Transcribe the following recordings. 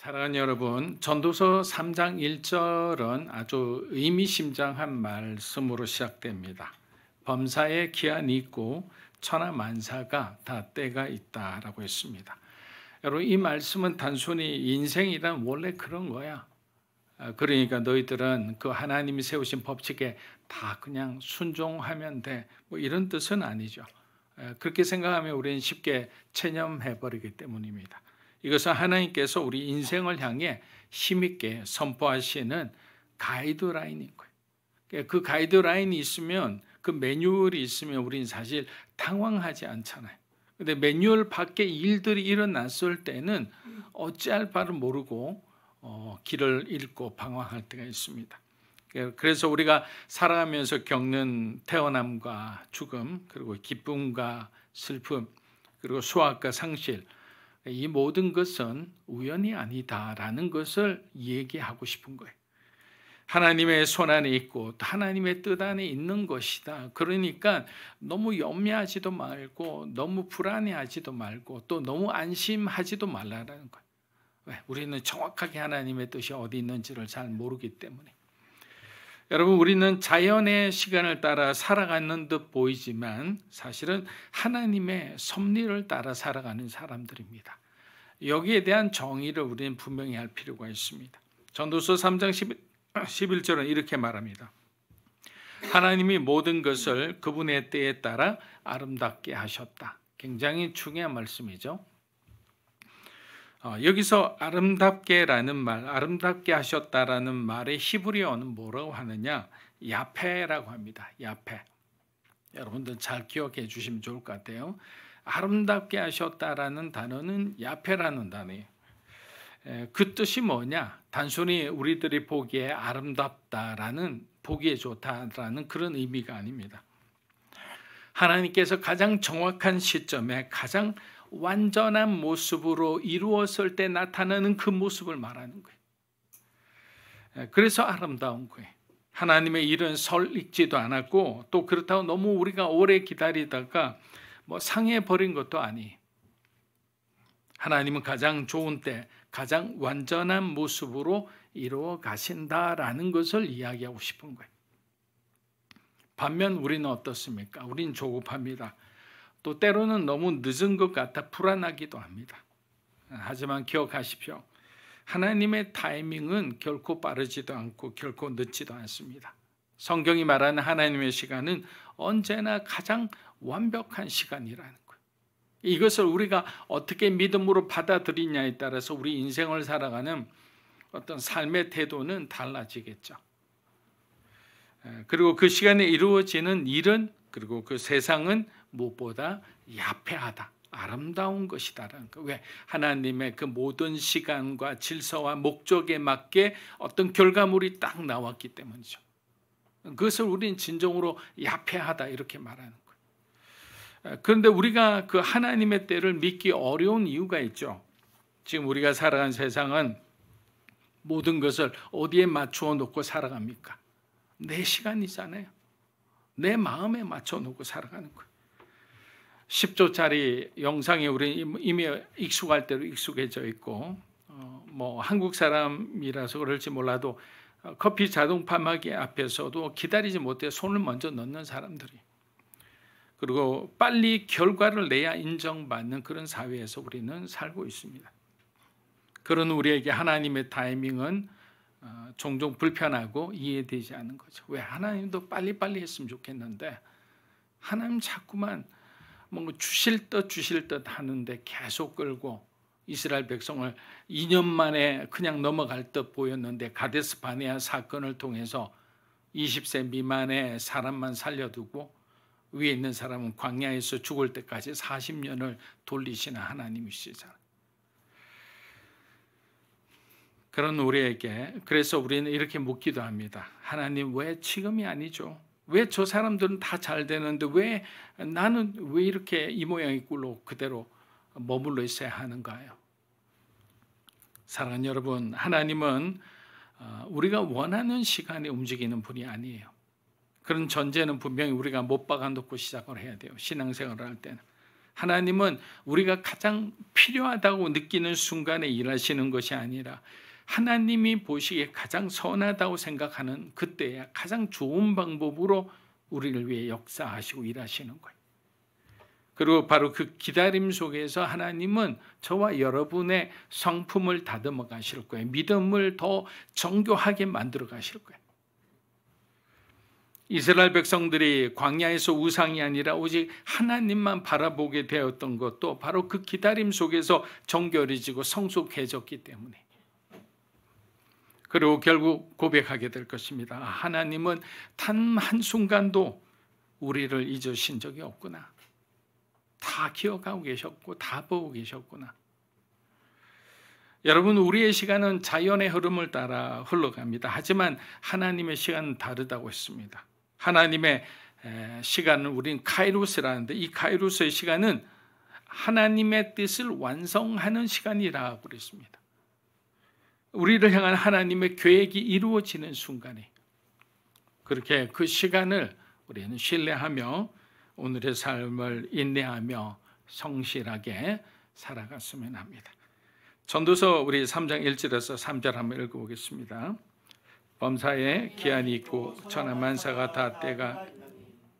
사랑하는 여러분, 전도서 3장 1절은 아주 의미심장한 말씀으로 시작됩니다. 범사에 기한이 있고 천하 만사가 다 때가 있다라고 했습니다. 여러분, 이 말씀은 단순히 인생이란 원래 그런 거야. 그러니까 너희들은 그 하나님이 세우신 법칙에 다 그냥 순종하면 돼. 뭐 이런 뜻은 아니죠. 그렇게 생각하면 우리는 쉽게 체념해버리기 때문입니다. 이것은 하나님께서 우리 인생을 향해 힘있게 선포하시는 가이드라인인 거예요. 그 가이드라인이 있으면, 그 매뉴얼이 있으면 우리는 사실 당황하지 않잖아요. 근데 매뉴얼 밖에 일들이 일어났을 때는 어찌할 바를 모르고 길을 잃고 방황할 때가 있습니다. 그래서 우리가 살아가면서 겪는 태어남과 죽음, 그리고 기쁨과 슬픔, 그리고 수확과 상실, 이 모든 것은 우연이 아니다라는 것을 얘기하고 싶은 거예요. 하나님의 손 안에 있고 또 하나님의 뜻 안에 있는 것이다. 그러니까 너무 염려하지도 말고 너무 불안해하지도 말고 또 너무 안심하지도 말라라는 거예요. 왜? 우리는 정확하게 하나님의 뜻이 어디 있는지를 잘 모르기 때문에. 여러분, 우리는 자연의 시간을 따라 살아가는 듯 보이지만 사실은 하나님의 섭리를 따라 살아가는 사람들입니다. 여기에 대한 정의를 우리는 분명히 할 필요가 있습니다. 전도서 3장 11절은 이렇게 말합니다. 하나님이 모든 것을 그분의 때에 따라 아름답게 하셨다. 굉장히 중요한 말씀이죠. 여기서 아름답게라는 말, 아름답게 하셨다라는 말의 히브리어는 뭐라고 하느냐? 야페라고 합니다. 야페. 여러분들 잘 기억해 주시면 좋을 것 같아요. 아름답게 하셨다라는 단어는 야페라는 단어예요. 그 뜻이 뭐냐? 단순히 우리들이 보기에 아름답다라는, 보기에 좋다라는 그런 의미가 아닙니다. 하나님께서 가장 정확한 시점에 가장 완전한 모습으로 이루었을 때 나타나는 그 모습을 말하는 거예요. 그래서 아름다운 거예요. 하나님의 일은 설익지도 않았고 또 그렇다고 너무 우리가 오래 기다리다가 상해버린 것도 아니에요. 하나님은 가장 좋은 때 가장 완전한 모습으로 이루어 가신다라는 것을 이야기하고 싶은 거예요. 반면 우리는 어떻습니까? 우리는 조급합니다. 또 때로는 너무 늦은 것 같아 불안하기도 합니다. 하지만 기억하십시오. 하나님의 타이밍은 결코 빠르지도 않고 결코 늦지도 않습니다. 성경이 말하는 하나님의 시간은 언제나 가장 완벽한 시간이라는 거예요. 이것을 우리가 어떻게 믿음으로 받아들이냐에 따라서 우리 인생을 살아가는 어떤 삶의 태도는 달라지겠죠. 그리고 그 시간에 이루어지는 일은, 그리고 그 세상은 무엇보다 야페하다, 아름다운 것이다라는 거. 왜? 하나님의 그 모든 시간과 질서와 목적에 맞게 어떤 결과물이 딱 나왔기 때문이죠. 그것을 우리는 진정으로 야페하다 이렇게 말하는 거예요. 그런데 우리가 그 하나님의 때를 믿기 어려운 이유가 있죠. 지금 우리가 살아가는 세상은 모든 것을 어디에 맞추어 놓고 살아갑니까? 내 시간이잖아요. 내 마음에 맞춰 놓고 살아가는 거예요. 10조짜리 영상에 우리 이미 익숙할 대로 익숙해져 있고, 한국 사람이라서 그럴지 몰라도 커피 자동 판매기 앞에서도 기다리지 못해 손을 먼저 넣는 사람들이, 그리고 빨리 결과를 내야 인정받는 그런 사회에서 우리는 살고 있습니다. 그런 우리에게 하나님의 타이밍은 종종 불편하고 이해되지 않는 거죠. 왜? 하나님도 빨리빨리 했으면 좋겠는데 하나님 자꾸만 뭔가 주실 듯 하는데 계속 끌고, 이스라엘 백성을 2년 만에 그냥 넘어갈 듯 보였는데 가데스 바네아 사건을 통해서 20세 미만의 사람만 살려두고 위에 있는 사람은 광야에서 죽을 때까지 40년을 돌리시는 하나님이시잖아요. 그런 우리에게, 그래서 우리는 이렇게 묻기도 합니다. 하나님, 왜 지금이 아니죠? 왜 저 사람들은 다 잘 되는데 왜 나는 왜 이렇게 이 모양이 꿀로 그대로 머물러 있어야 하는가요? 사랑하는 여러분, 하나님은 우리가 원하는 시간에 움직이는 분이 아니에요. 그런 전제는 분명히 우리가 못 박아놓고 시작을 해야 돼요. 신앙생활을 할 때는. 하나님은 우리가 가장 필요하다고 느끼는 순간에 일하시는 것이 아니라 하나님이 보시기에 가장 선하다고 생각하는 그때야 가장 좋은 방법으로 우리를 위해 역사하시고 일하시는 거예요. 그리고 바로 그 기다림 속에서 하나님은 저와 여러분의 성품을 다듬어 가실 거예요. 믿음을 더 정교하게 만들어 가실 거예요. 이스라엘 백성들이 광야에서 우상이 아니라 오직 하나님만 바라보게 되었던 것도 바로 그 기다림 속에서 정결해지고 성숙해졌기 때문에. 그리고 결국 고백하게 될 것입니다. 하나님은 단 한순간도 우리를 잊으신 적이 없구나. 다 기억하고 계셨고 다 보고 계셨구나. 여러분, 우리의 시간은 자연의 흐름을 따라 흘러갑니다. 하지만 하나님의 시간은 다르다고 했습니다. 하나님의 시간은 우리는 카이로스라는데 이 카이로스의 시간은 하나님의 뜻을 완성하는 시간이라고 그랬습니다. 우리를 향한 하나님의 계획이 이루어지는 순간에 그렇게 그 시간을 우리는 신뢰하며 오늘의 삶을 인내하며 성실하게 살아갔으면 합니다. 전도서 우리 3장 1절에서 3절 한번 읽어보겠습니다. 범사에 기한이 있고 천하만사가 다 때가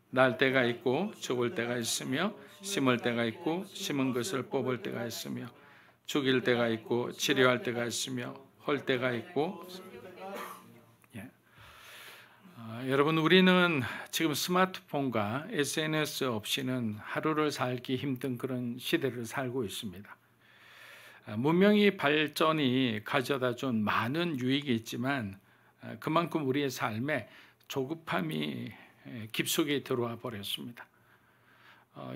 날 때가 있고 죽을 때가 있으며 심을 때가 있고 심은 것을 뽑을 때가 있으며 죽일 때가 있고 치료할 때가 있으며 헐 때가 있고. 여러분, 우리는 지금 스마트폰과 SNS 없이는 하루를 살기 힘든 그런 시대를 살고 있습니다. 문명의 발전이 가져다 준 많은 유익이 있지만 그만큼 우리의 삶에 조급함이 깊숙이 들어와 버렸습니다.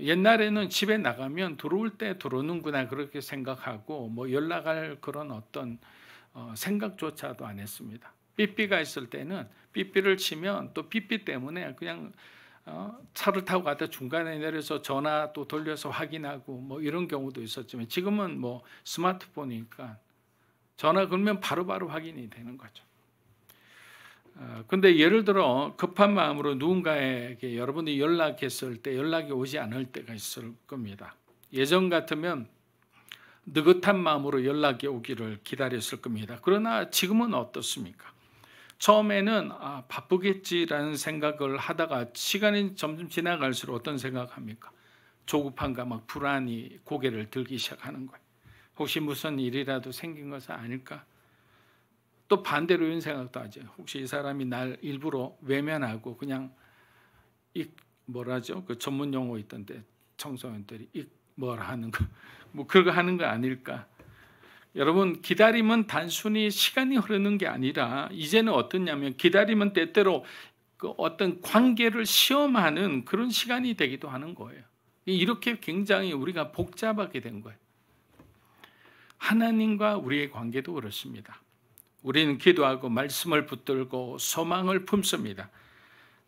옛날에는 집에 나가면 들어올 때 들어오는구나 그렇게 생각하고 뭐 연락할 그런 어떤 생각조차도 안 했습니다. 삐삐가 있을 때는 삐삐를 치면 또 삐삐 때문에 그냥 차를 타고 가다 중간에 내려서 전화 또 돌려서 확인하고 뭐 이런 경우도 있었지만 지금은 뭐 스마트폰이니까 전화 걸면 바로바로 확인이 되는 거죠. 근데 예를 들어 급한 마음으로 누군가에게 여러분이 연락했을 때 연락이 오지 않을 때가 있을 겁니다. 예전 같으면 느긋한 마음으로 연락이 오기를 기다렸을 겁니다. 그러나 지금은 어떻습니까? 처음에는 바쁘겠지라는 생각을 하다가 시간이 점점 지나갈수록 어떤 생각합니까? 조급함과 막 불안이 고개를 들기 시작하는 거예요. 혹시 무슨 일이라도 생긴 것은 아닐까? 또 반대로 이런 생각도 하죠. 혹시 이 사람이 날 일부러 외면하고 그냥 뭐라죠? 그 전문 용어 있던데 청소년들이 뭐라 하는 거, 뭐 그거 하는 거 아닐까? 여러분, 기다림은 단순히 시간이 흐르는 게 아니라 이제는 어떠냐면 기다림은 때때로 그 어떤 관계를 시험하는 그런 시간이 되기도 하는 거예요. 이렇게 굉장히 우리가 복잡하게 된 거예요. 하나님과 우리의 관계도 그렇습니다. 우리는 기도하고 말씀을 붙들고 소망을 품습니다.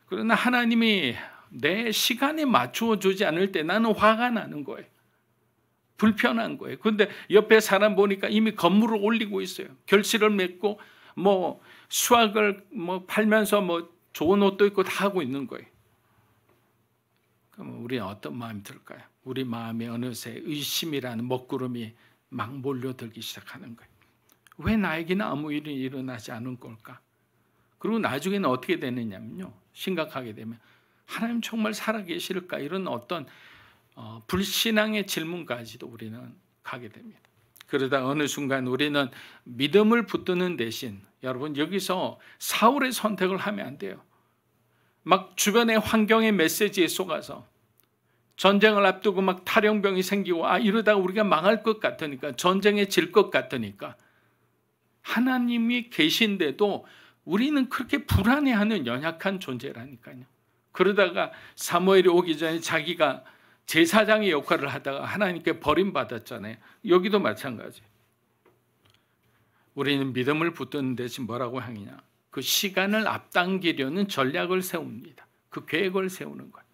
그러나 하나님이 내 시간에 맞추어 주지 않을 때 나는 화가 나는 거예요. 불편한 거예요. 그런데 옆에 사람 보니까 이미 건물을 올리고 있어요. 결실을 맺고 뭐 수확을 뭐 팔면서 뭐 좋은 옷도 입고 다 하고 있는 거예요. 그럼 우리는 어떤 마음이 들까요? 우리 마음에 어느새 의심이라는 먹구름이 막 몰려들기 시작하는 거예요. 왜 나에게는 아무 일이 일어나지 않은 걸까? 그리고 나중에는 어떻게 되느냐면요, 심각하게 되면 하나님 정말 살아계실까? 이런 어떤 불신앙의 질문까지도 우리는 가게 됩니다. 그러다 어느 순간 우리는 믿음을 붙드는 대신, 여러분 여기서 사울의 선택을 하면 안 돼요. 막 주변의 환경의 메시지에 속아서 전쟁을 앞두고 막 탈영병이 생기고 이러다가 우리가 망할 것 같으니까, 전쟁에 질 것 같으니까, 하나님이 계신데도 우리는 그렇게 불안해하는 연약한 존재라니까요. 그러다가 사무엘이 오기 전에 자기가 제사장의 역할을 하다가 하나님께 버림받았잖아요. 여기도 마찬가지. 우리는 믿음을 붙드는 대신 뭐라고 하느냐? 그 시간을 앞당기려는 전략을 세웁니다. 그 계획을 세우는 거예요.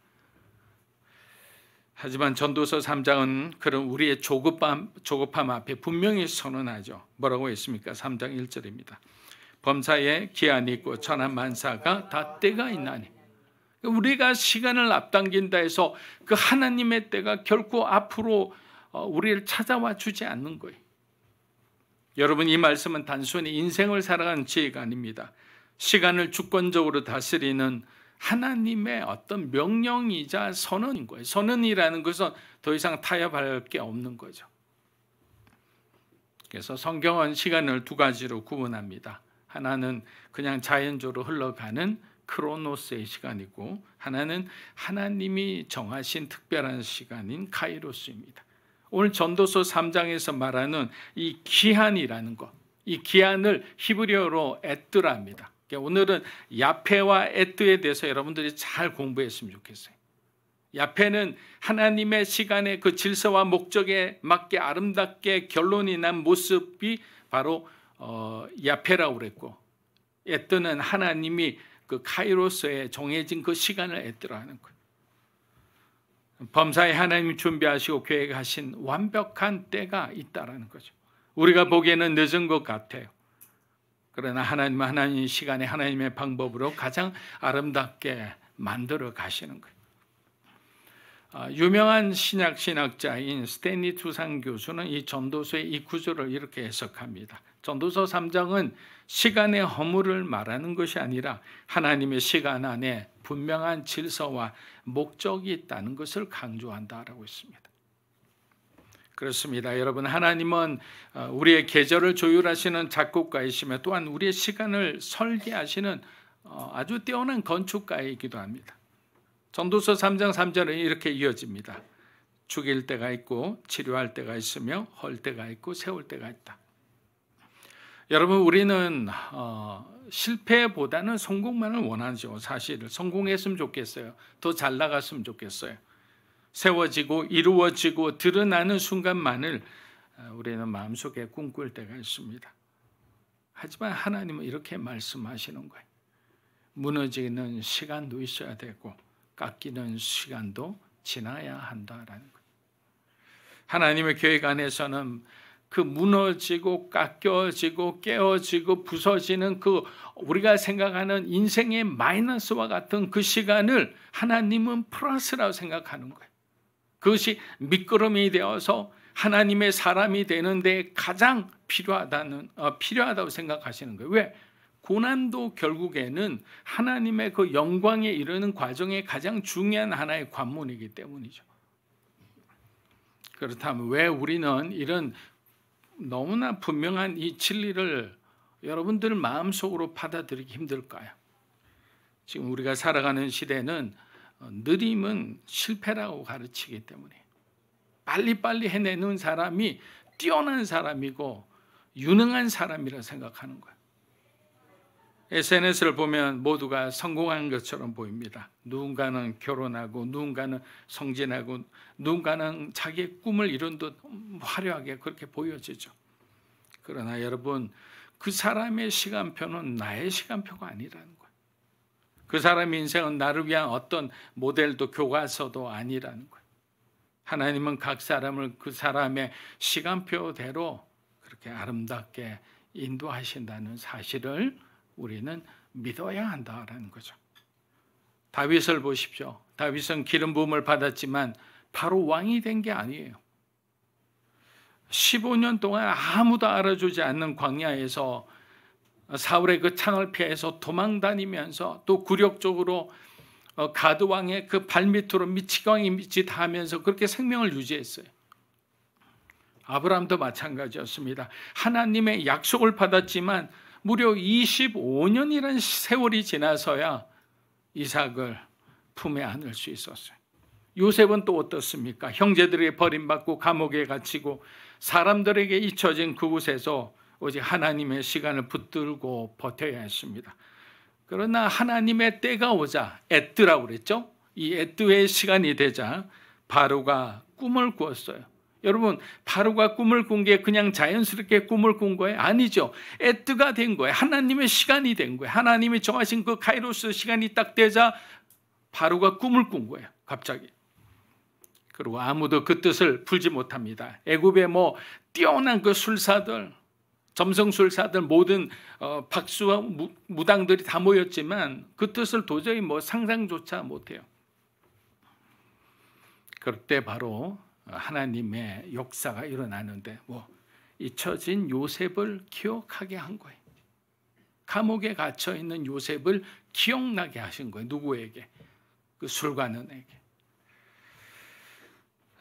하지만 전도서 3장은 그런 우리의 조급함 앞에 분명히 선언하죠. 뭐라고 했습니까? 3장 1절입니다. 범사에 기한이 있고 천하만사가 다 때가 있나니. 우리가 시간을 앞당긴다 해서 그 하나님의 때가 결코 앞으로 우리를 찾아와 주지 않는 거예요. 여러분, 이 말씀은 단순히 인생을 살아가는 지혜가 아닙니다. 시간을 주권적으로 다스리는 하나님의 어떤 명령이자 선언인 거예요. 선언이라는 것은 더 이상 타협할 게 없는 거죠. 그래서 성경은 시간을 두 가지로 구분합니다. 하나는 그냥 자연적으로 흘러가는 크로노스의 시간이고, 하나는 하나님이 정하신 특별한 시간인 카이로스입니다. 오늘 전도서 3장에서 말하는 이 기한이라는 것, 이 기한을 히브리어로 에뜨라입니다. 오늘은 야페와 에뜨에 대해서 여러분들이 잘 공부했으면 좋겠어요. 야페는 하나님의 시간의 그 질서와 목적에 맞게 아름답게 결론이 난 모습이 바로 야페라고 그랬고, 에뜨는 하나님이 그 카이로스에 정해진 그 시간을 에뜨라는 거예요. 범사에 하나님이 준비하시고 계획하신 완벽한 때가 있다라는 거죠. 우리가 보기에는 늦은 것 같아요. 그러나 하나님은 하나님의 시간에 하나님의 방법으로 가장 아름답게 만들어 가시는 거예요. 유명한 신학자인 스탠리 투상 교수는 이 전도서의 이 구조를 이렇게 해석합니다. 전도서 3장은 시간의 허물을 말하는 것이 아니라 하나님의 시간 안에 분명한 질서와 목적이 있다는 것을 강조한다라고 했습니다. 그렇습니다. 여러분, 하나님은 우리의 계절을 조율하시는 작곡가이시며 또한 우리의 시간을 설계하시는 아주 뛰어난 건축가이기도 합니다. 전도서 3장 3절은 이렇게 이어집니다. 죽일 때가 있고 치료할 때가 있으며 헐 때가 있고 세울 때가 있다. 여러분, 우리는 실패보다는 성공만을 원하죠. 사실 성공했으면 좋겠어요. 더 잘 나갔으면 좋겠어요. 세워지고 이루어지고 드러나는 순간만을 우리는 마음속에 꿈꿀 때가 있습니다. 하지만 하나님은 이렇게 말씀하시는 거예요. 무너지는 시간도 있어야 되고 깎이는 시간도 지나야 한다라는 거예요. 하나님의 계획 안에서는 그 무너지고 깎여지고 깨어지고 부서지는 그 우리가 생각하는 인생의 마이너스와 같은 그 시간을 하나님은 플러스라고 생각하는 거예요. 그것이 미끄럼이 되어서 하나님의 사람이 되는데 가장 필요하다고 생각하시는 거예요. 왜? 고난도 결국에는 하나님의 그 영광에 이르는 과정의 가장 중요한 하나의 관문이기 때문이죠. 그렇다면 왜 우리는 이런 너무나 분명한 이 진리를 여러분들 마음속으로 받아들이기 힘들까요? 지금 우리가 살아가는 시대는 느림은 실패라고 가르치기 때문에 빨리빨리 해내는 사람이 뛰어난 사람이고 유능한 사람이라 생각하는 거예요. SNS를 보면 모두가 성공한 것처럼 보입니다. 누군가는 결혼하고 누군가는 성진하고 누군가는 자기의 꿈을 이룬 듯 화려하게 그렇게 보여지죠. 그러나 여러분, 그 사람의 시간표는 나의 시간표가 아니라는 거예요. 그 사람의 인생은 나를 위한 어떤 모델도 교과서도 아니라는 거예요. 하나님은 각 사람을 그 사람의 시간표대로 그렇게 아름답게 인도하신다는 사실을 우리는 믿어야 한다라는 거죠. 다윗을 보십시오. 다윗은 기름 부음을 받았지만 바로 왕이 된 게 아니에요. 15년 동안 아무도 알아주지 않는 광야에서 사울의 그 창을 피해서 도망 다니면서 또 굴욕적으로 가드 왕의 그 발밑으로 미치광이 밑이 닿으면서 그렇게 생명을 유지했어요. 아브라함도 마찬가지였습니다. 하나님의 약속을 받았지만 무려 25년이라는 세월이 지나서야 이삭을 품에 안을 수 있었어요. 요셉은 또 어떻습니까? 형제들에게 버림받고 감옥에 갇히고 사람들에게 잊혀진 그곳에서 오직 하나님의 시간을 붙들고 버텨야 했습니다. 그러나 하나님의 때가 오자, 에뜨라고 그랬죠? 이 에뜨의 시간이 되자 바로가 꿈을 꾸었어요. 여러분, 바로가 꿈을 꾼 게 그냥 자연스럽게 꿈을 꾼 거예요? 아니죠. 에뜨가 된 거예요. 하나님의 시간이 된 거예요. 하나님이 정하신 그 카이로스 시간이 딱 되자 바로가 꿈을 꾼 거예요. 갑자기. 그리고 아무도 그 뜻을 풀지 못합니다. 애굽의 뛰어난 그 술사들, 점성술사들 모든 박수와 무당들이 다 모였지만 그 뜻을 도저히 상상조차 못해요. 그때 바로 하나님의 역사가 일어나는데 잊혀진 요셉을 기억하게 한 거예요. 감옥에 갇혀 있는 요셉을 기억나게 하신 거예요. 누구에게? 그 술관원에게.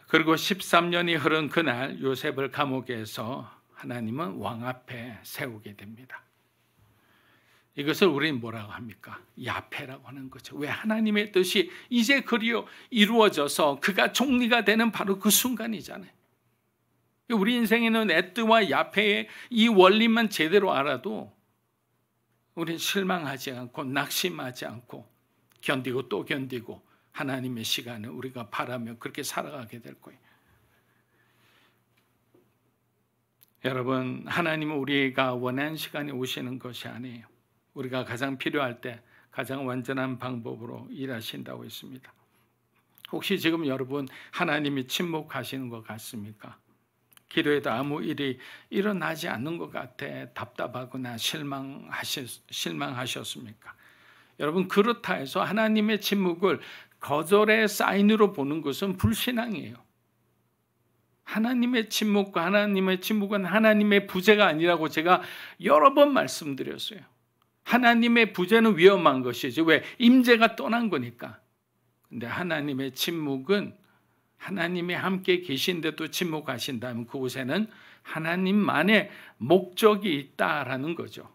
그리고 13년이 흐른 그날 요셉을 감옥에서 하나님은 왕 앞에 세우게 됩니다. 이것을 우리는 뭐라고 합니까? 야페라고 하는 거죠. 왜? 하나님의 뜻이 이제 그리어 이루어져서 그가 총리가 되는 바로 그 순간이잖아요. 우리 인생에는 에뜨와 야페의 이 원리만 제대로 알아도 우리는 실망하지 않고 낙심하지 않고 견디고 또 견디고 하나님의 시간을 우리가 바라며 그렇게 살아가게 될 거예요. 여러분, 하나님은 우리가 원하는 시간에 오시는 것이 아니에요. 우리가 가장 필요할 때 가장 완전한 방법으로 일하신다고 했습니다. 혹시 지금 여러분 하나님이 침묵하시는 것 같습니까? 기도에도 아무 일이 일어나지 않는 것 같아 답답하거나 실망하셨습니까? 여러분, 그렇다 해서 하나님의 침묵을 거절의 사인으로 보는 것은 불신앙이에요. 하나님의 침묵은 하나님의 부재가 아니라고 제가 여러 번 말씀드렸어요. 하나님의 부재는 위험한 것이죠. 왜? 임재가 떠난 거니까. 근데 하나님의 침묵은 하나님이 함께 계신데도 침묵하신다면 그곳에는 하나님만의 목적이 있다라는 거죠.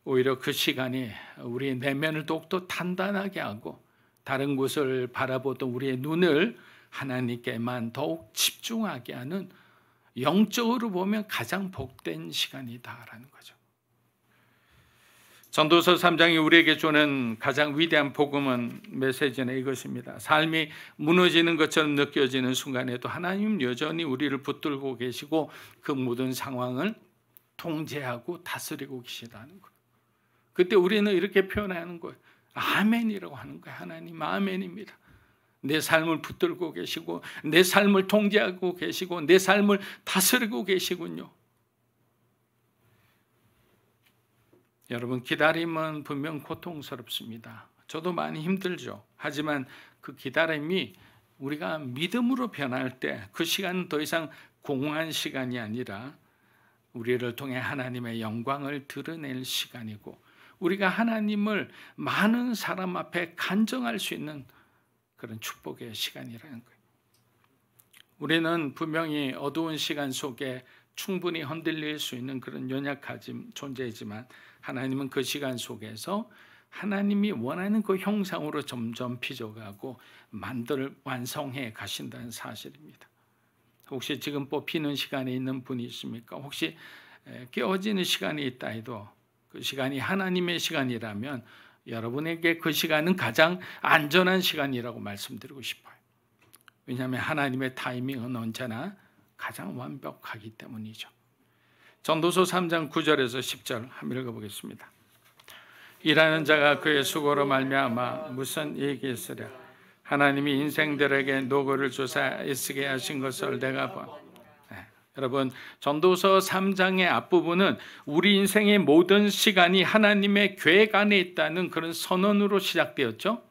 오히려 그 시간이 우리의 내면을 더욱더 단단하게 하고 다른 곳을 바라보던 우리의 눈을 하나님께만 더욱 집중하게 하는, 영적으로 보면 가장 복된 시간이다라는 거죠. 전도서 3장이 우리에게 주는 가장 위대한 복음은 메시지는 이것입니다. 삶이 무너지는 것처럼 느껴지는 순간에도 하나님 여전히 우리를 붙들고 계시고 그 모든 상황을 통제하고 다스리고 계시다는 거예요. 그때 우리는 이렇게 표현하는 거예요. 아멘이라고 하는 거예요. 하나님 아멘입니다. 내 삶을 붙들고 계시고 내 삶을 통제하고 계시고 내 삶을 다스리고 계시군요. 여러분, 기다림은 분명 고통스럽습니다. 저도 많이 힘들죠. 하지만 그 기다림이 우리가 믿음으로 변할 때 그 시간은 더 이상 공허한 시간이 아니라 우리를 통해 하나님의 영광을 드러낼 시간이고 우리가 하나님을 많은 사람 앞에 간증할 수 있는 그런 축복의 시간이라는 거예요. 우리는 분명히 어두운 시간 속에 충분히 흔들릴 수 있는 그런 연약한 존재이지만 하나님은 그 시간 속에서 하나님이 원하는 그 형상으로 점점 빚어가고 완성해 가신다는 사실입니다. 혹시 지금 뽑히는 시간에 있는 분이 있습니까? 혹시 깨어지는 시간이 있다 해도 그 시간이 하나님의 시간이라면 여러분에게 그 시간은 가장 안전한 시간이라고 말씀드리고 싶어요. 왜냐하면 하나님의 타이밍은 언제나 가장 완벽하기 때문이죠. 전도서 3장 9절에서 10절 한번 읽어보겠습니다. 일하는 자가 그의 수고로 말미암아 무슨 이익이 있으랴. 하나님이 인생들에게 노고를 주사 애쓰게 하신 것을 내가 본. 여러분, 전도서 3장의 앞부분은 우리 인생의 모든 시간이 하나님의 계획 안에 있다는 그런 선언으로 시작되었죠.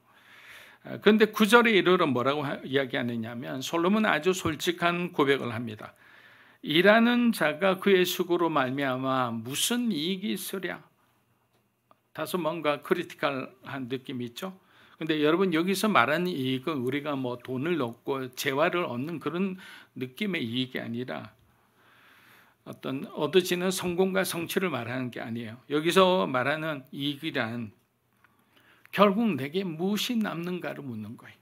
그런데 9절에 이르러 뭐라고 이야기하느냐면 솔로몬은 아주 솔직한 고백을 합니다. 일하는 자가 그의 수고로 말미암아 무슨 이익이 있으랴. 다소 뭔가 크리티컬한 느낌이 있죠. 그런데 여러분, 여기서 말하는 이익은 우리가 돈을 얻고 재화를 얻는 그런 느낌의 이익이 아니라 어떤 얻어지는 성공과 성취를 말하는 게 아니에요. 여기서 말하는 이익이란 결국 내게 무엇이 남는가를 묻는 거예요.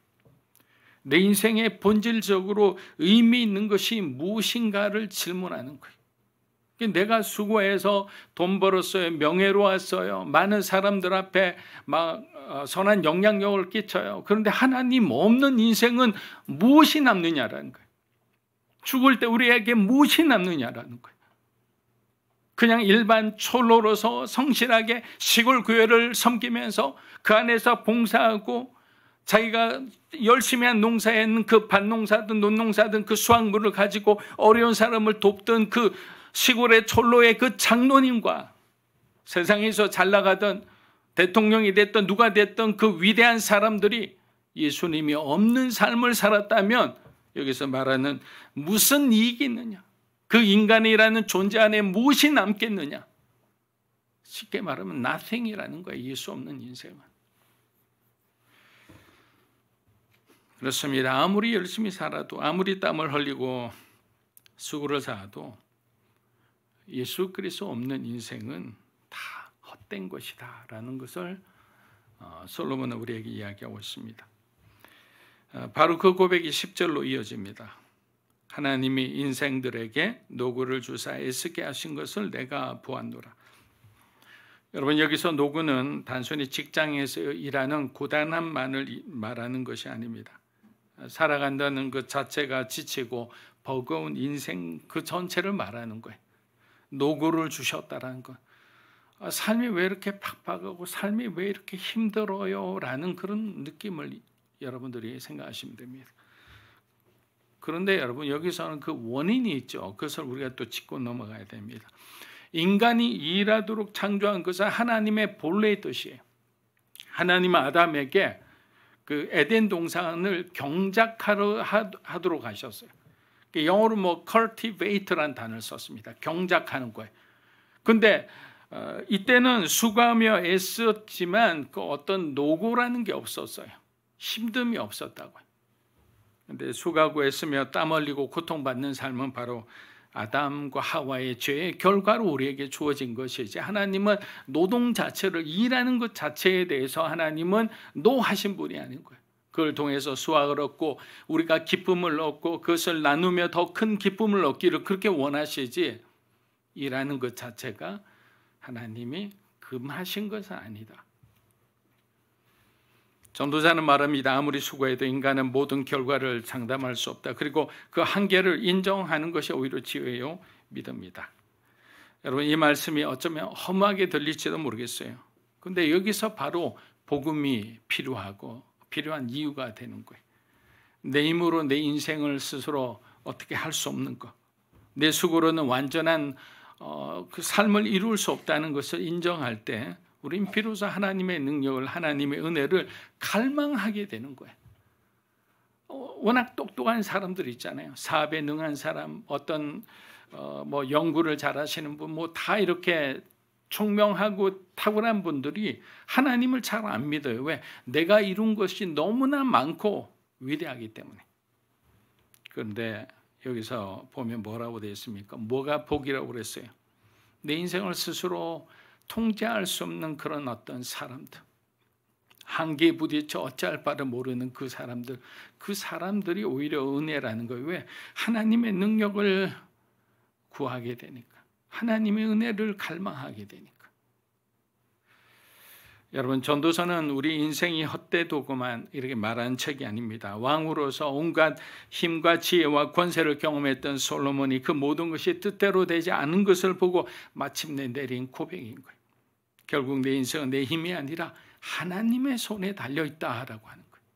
내 인생에 본질적으로 의미 있는 것이 무엇인가를 질문하는 거예요. 내가 수고해서 돈 벌었어요. 명예로웠어요. 많은 사람들 앞에 선한 영향력을 끼쳐요. 그런데 하나님 없는 인생은 무엇이 남느냐라는 거예요. 죽을 때 우리에게 무엇이 남느냐라는 거예요. 그냥 일반 촐로로서 성실하게 시골 교회를 섬기면서 그 안에서 봉사하고 자기가 열심히 한 농사에는 그 밭농사든 논농사든 그 수확물을 가지고 어려운 사람을 돕던 그 시골의 촌로의 그 장로님과 세상에서 잘 나가던 대통령이 됐던 누가 됐던 그 위대한 사람들이 예수님이 없는 삶을 살았다면 여기서 말하는 무슨 이익이 있느냐? 그 인간이라는 존재 안에 무엇이 남겠느냐? 쉽게 말하면 nothing이라는 거예요. 예수 없는 인생은. 그렇습니다. 아무리 열심히 살아도 아무리 땀을 흘리고 수고를 쌓아도 예수 그리스도 없는 인생은 다 헛된 것이다 라는 것을 솔로몬은 우리에게 이야기하고 있습니다. 바로 그 고백이 10절로 이어집니다. 하나님이 인생들에게 노고를 주사 애쓰게 하신 것을 내가 보았노라. 여러분, 여기서 노고는 단순히 직장에서 일하는 고단함만을 말하는 것이 아닙니다. 살아간다는 것 자체가 지치고 버거운 인생 그 전체를 말하는 거예요. 노고를 주셨다라는 것. 삶이 왜 이렇게 팍팍하고 삶이 왜 이렇게 힘들어요? 라는 그런 느낌을 여러분들이 생각하시면 됩니다. 그런데 여러분, 여기서는 그 원인이 있죠. 그것을 우리가 또 짚고 넘어가야 됩니다. 인간이 일하도록 창조한 것은 하나님의 본래의 뜻이에요. 하나님은 아담에게 그 에덴 동산을 경작하도록 하셨어요. 영어로 cultivate라는 단어를 썼습니다. 경작하는 거예요. 근데 이때는 수고하며 애썼지만 그 어떤 노고라는 게 없었어요. 힘듦이 없었다고요. 근데 수고하고 애쓰며 땀 흘리고 고통받는 삶은 바로 아담과 하와의 죄의 결과로 우리에게 주어진 것이지, 하나님은 노동 자체를, 일하는 것 자체에 대해서 하나님은 노하신 분이 아닌 거예요. 그걸 통해서 수확을 얻고 우리가 기쁨을 얻고 그것을 나누며 더 큰 기쁨을 얻기를 그렇게 원하시지, 일하는 것 자체가 하나님이 금하신 것은 아니다. 전도자는 말합니다. 아무리 수고해도 인간은 모든 결과를 장담할 수 없다. 그리고 그 한계를 인정하는 것이 오히려 지혜요 믿음이다. 여러분, 이 말씀이 어쩌면 험하게 들릴지도 모르겠어요. 그런데 여기서 바로 복음이 필요한 이유가 되는 거예요. 내 힘으로 내 인생을 스스로 어떻게 할 수 없는 것, 내 수고로는 완전한 그 삶을 이룰 수 없다는 것을 인정할 때 우린 비로소 하나님의 능력을, 하나님의 은혜를 갈망하게 되는 거예요. 워낙 똑똑한 사람들 있잖아요. 사업에 능한 사람, 어떤 연구를 잘하시는 분, 다 이렇게 총명하고 탁월한 분들이 하나님을 잘 안 믿어요. 왜? 내가 이룬 것이 너무나 많고 위대하기 때문에. 그런데 여기서 보면 뭐라고 되어 있습니까? 뭐가 복이라고 그랬어요? 내 인생을 스스로 통제할 수 없는 그런 어떤 사람들, 한계에 부딪혀 어찌할 바를 모르는 그 사람들이 오히려 은혜라는 거예요. 왜? 하나님의 능력을 구하게 되니까, 하나님의 은혜를 갈망하게 되니까. 여러분, 전도서는 우리 인생이 헛되도구만 이렇게 말한 책이 아닙니다. 왕으로서 온갖 힘과 지혜와 권세를 경험했던 솔로몬이 그 모든 것이 뜻대로 되지 않은 것을 보고 마침내 내린 고백인 거예요. 결국 내 인생은 내 힘이 아니라 하나님의 손에 달려있다라고 하는 거예요.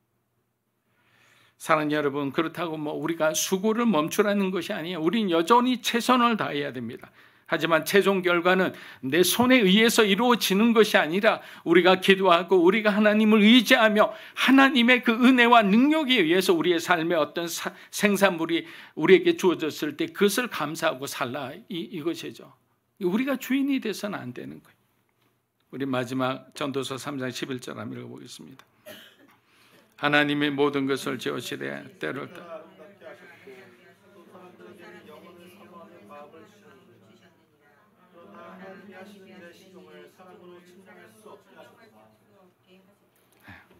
사랑하는 여러분, 그렇다고 우리가 수고를 멈추라는 것이 아니에요. 우린 여전히 최선을 다해야 됩니다. 하지만 최종 결과는 내 손에 의해서 이루어지는 것이 아니라 우리가 기도하고 우리가 하나님을 의지하며 하나님의 그 은혜와 능력에 의해서 우리의 삶의 어떤 생산물이 우리에게 주어졌을 때 그것을 감사하고 살라, 이것이죠. 우리가 주인이 돼서는 안 되는 거예요. 우리 마지막 전도서 3장 11절 한번 읽어보겠습니다. 하나님의 모든 것을 지으시되 때를 따라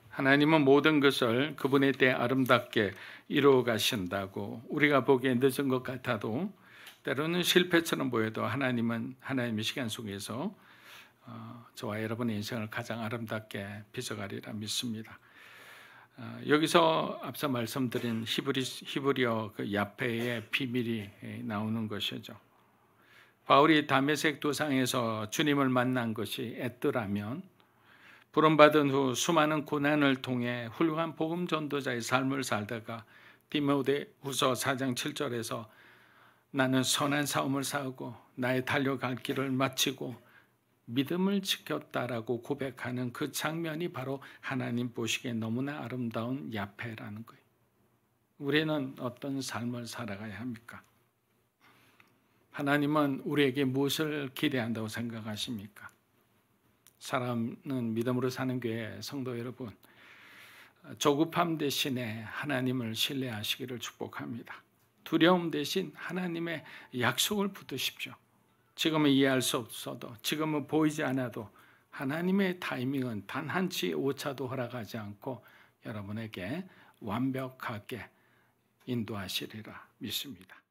하나님은 모든 것을 그분의 때 아름답게 이루어 가신다고. 우리가 보기에 늦은 것 같아도 때로는 실패처럼 보여도 하나님은 하나님의 시간 속에서 저와 여러분의 인생을 가장 아름답게 빚어가리라 믿습니다. 여기서 앞서 말씀드린 히브리어 그 야페의 비밀이 나오는 것이죠. 바울이 다메섹 도상에서 주님을 만난 것이 애뜨라면, 부름받은 후 수많은 고난을 통해 훌륭한 복음 전도자의 삶을 살다가 디모데후서 4장 7절에서 나는 선한 싸움을 싸우고 나의 달려갈 길을 마치고 믿음을 지켰다라고 고백하는 그 장면이 바로 하나님 보시기에 너무나 아름다운 야페라는 거예요. 우리는 어떤 삶을 살아가야 합니까? 하나님은 우리에게 무엇을 기대한다고 생각하십니까? 사람은 믿음으로 사는 교회 성도 여러분, 조급함 대신에 하나님을 신뢰하시기를 축복합니다. 두려움 대신 하나님의 약속을 붙드십시오. 지금은 이해할 수 없어도, 지금은 보이지 않아도 하나님의 타이밍은 단 한치 오차도 허락하지 않고 여러분에게 완벽하게 인도하시리라 믿습니다.